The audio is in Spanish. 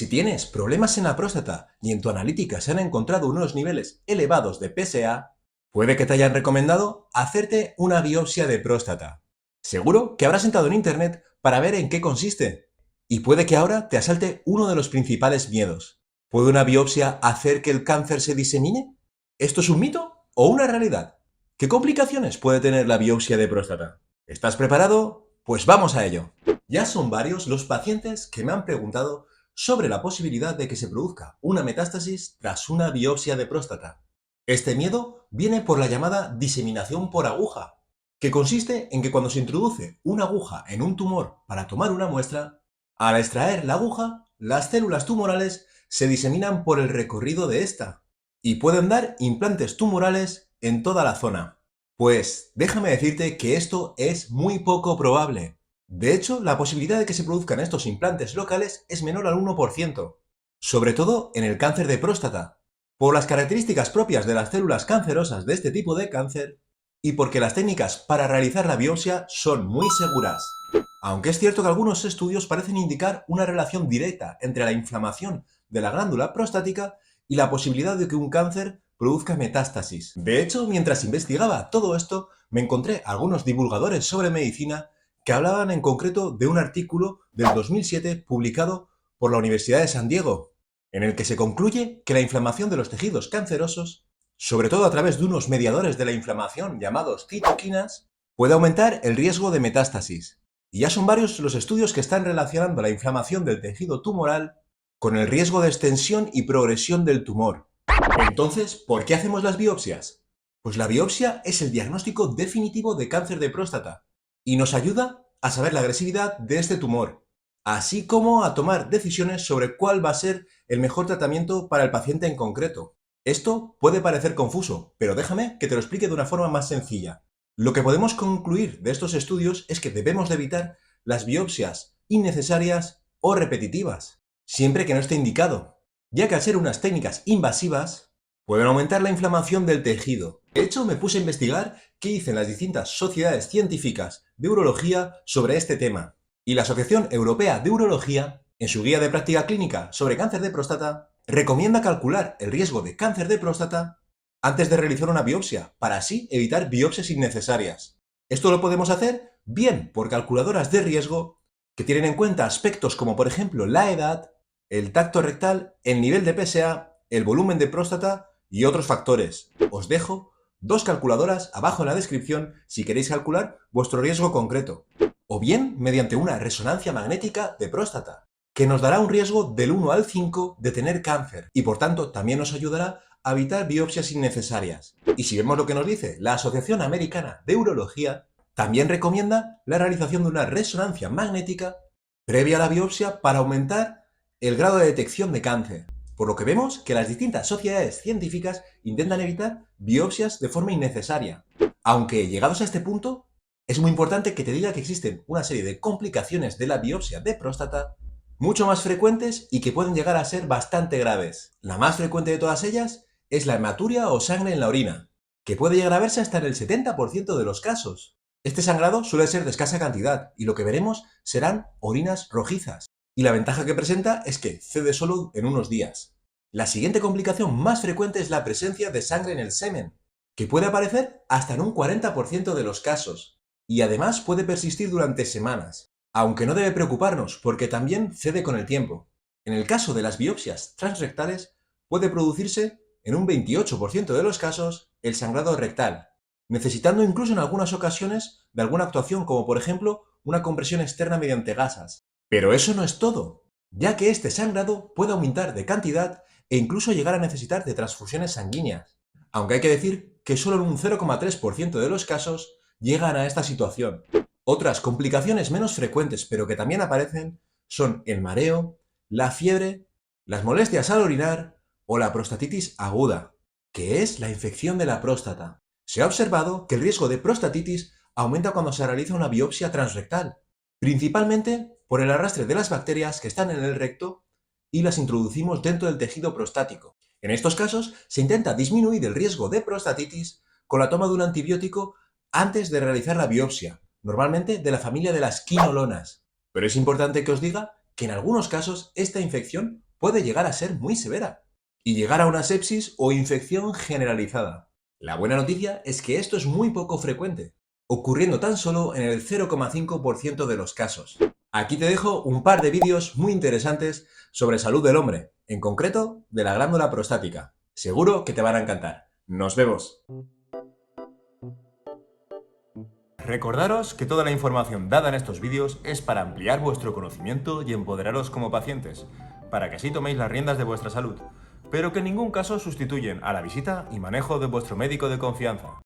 Si tienes problemas en la próstata y en tu analítica se han encontrado unos niveles elevados de PSA, puede que te hayan recomendado hacerte una biopsia de próstata. Seguro que habrás entrado en internet para ver en qué consiste. Y puede que ahora te asalte uno de los principales miedos. ¿Puede una biopsia hacer que el cáncer se disemine? ¿Esto es un mito o una realidad? ¿Qué complicaciones puede tener la biopsia de próstata? ¿Estás preparado? Pues vamos a ello. Ya son varios los pacientes que me han preguntado sobre la posibilidad de que se produzca una metástasis tras una biopsia de próstata. Este miedo viene por la llamada diseminación por aguja, que consiste en que cuando se introduce una aguja en un tumor para tomar una muestra, al extraer la aguja, las células tumorales se diseminan por el recorrido de esta y pueden dar implantes tumorales en toda la zona. Pues déjame decirte que esto es muy poco probable. De hecho, la posibilidad de que se produzcan estos implantes locales es menor al 1%, sobre todo en el cáncer de próstata, por las características propias de las células cancerosas de este tipo de cáncer y porque las técnicas para realizar la biopsia son muy seguras. Aunque es cierto que algunos estudios parecen indicar una relación directa entre la inflamación de la glándula prostática y la posibilidad de que un cáncer produzca metástasis. De hecho, mientras investigaba todo esto, me encontré algunos divulgadores sobre medicina que hablaban en concreto de un artículo del 2007 publicado por la Universidad de San Diego, en el que se concluye que la inflamación de los tejidos cancerosos, sobre todo a través de unos mediadores de la inflamación llamados citoquinas, puede aumentar el riesgo de metástasis. Y ya son varios los estudios que están relacionando la inflamación del tejido tumoral con el riesgo de extensión y progresión del tumor. Entonces, ¿por qué hacemos las biopsias? Pues la biopsia es el diagnóstico definitivo de cáncer de próstata y nos ayuda a saber la agresividad de este tumor, así como a tomar decisiones sobre cuál va a ser el mejor tratamiento para el paciente en concreto. Esto puede parecer confuso, pero déjame que te lo explique de una forma más sencilla. Lo que podemos concluir de estos estudios es que debemos de evitar las biopsias innecesarias o repetitivas, siempre que no esté indicado, ya que al ser unas técnicas invasivas, pueden aumentar la inflamación del tejido. De hecho, me puse a investigar qué dicen las distintas sociedades científicas de urología sobre este tema. Y la Asociación Europea de Urología, en su guía de práctica clínica sobre cáncer de próstata, recomienda calcular el riesgo de cáncer de próstata antes de realizar una biopsia, para así evitar biopsias innecesarias. Esto lo podemos hacer bien por calculadoras de riesgo que tienen en cuenta aspectos como por ejemplo la edad, el tacto rectal, el nivel de PSA, el volumen de próstata y otros factores. Os dejo dos calculadoras abajo en la descripción si queréis calcular vuestro riesgo concreto. O bien mediante una resonancia magnética de próstata, que nos dará un riesgo del 1 al 5 de tener cáncer y por tanto también nos ayudará a evitar biopsias innecesarias. Y si vemos lo que nos dice la Asociación Americana de Urología, también recomienda la realización de una resonancia magnética previa a la biopsia para aumentar el grado de detección de cáncer. Por lo que vemos que las distintas sociedades científicas intentan evitar biopsias de forma innecesaria. Aunque llegados a este punto, es muy importante que te diga que existen una serie de complicaciones de la biopsia de próstata mucho más frecuentes y que pueden llegar a ser bastante graves. La más frecuente de todas ellas es la hematuria o sangre en la orina, que puede llegar a verse hasta en el 70% de los casos. Este sangrado suele ser de escasa cantidad y lo que veremos serán orinas rojizas. Y la ventaja que presenta es que cede solo en unos días. La siguiente complicación más frecuente es la presencia de sangre en el semen, que puede aparecer hasta en un 40% de los casos, y además puede persistir durante semanas, aunque no debe preocuparnos porque también cede con el tiempo. En el caso de las biopsias transrectales, puede producirse en un 28% de los casos el sangrado rectal, necesitando incluso en algunas ocasiones de alguna actuación como por ejemplo una compresión externa mediante gasas. Pero eso no es todo, ya que este sangrado puede aumentar de cantidad e incluso llegar a necesitar de transfusiones sanguíneas, aunque hay que decir que solo en un 0,3% de los casos llegan a esta situación. Otras complicaciones menos frecuentes pero que también aparecen son el mareo, la fiebre, las molestias al orinar o la prostatitis aguda, que es la infección de la próstata. Se ha observado que el riesgo de prostatitis aumenta cuando se realiza una biopsia transrectal, principalmente por el arrastre de las bacterias que están en el recto y las introducimos dentro del tejido prostático. En estos casos se intenta disminuir el riesgo de prostatitis con la toma de un antibiótico antes de realizar la biopsia, normalmente de la familia de las quinolonas. Pero es importante que os diga que en algunos casos esta infección puede llegar a ser muy severa y llegar a una sepsis o infección generalizada. La buena noticia es que esto es muy poco frecuente, ocurriendo tan solo en el 0,5% de los casos. Aquí te dejo un par de vídeos muy interesantes sobre salud del hombre, en concreto de la glándula prostática. Seguro que te van a encantar. ¡Nos vemos! Recordaros que toda la información dada en estos vídeos es para ampliar vuestro conocimiento y empoderaros como pacientes, para que así toméis las riendas de vuestra salud, pero que en ningún caso sustituyen a la visita y manejo de vuestro médico de confianza.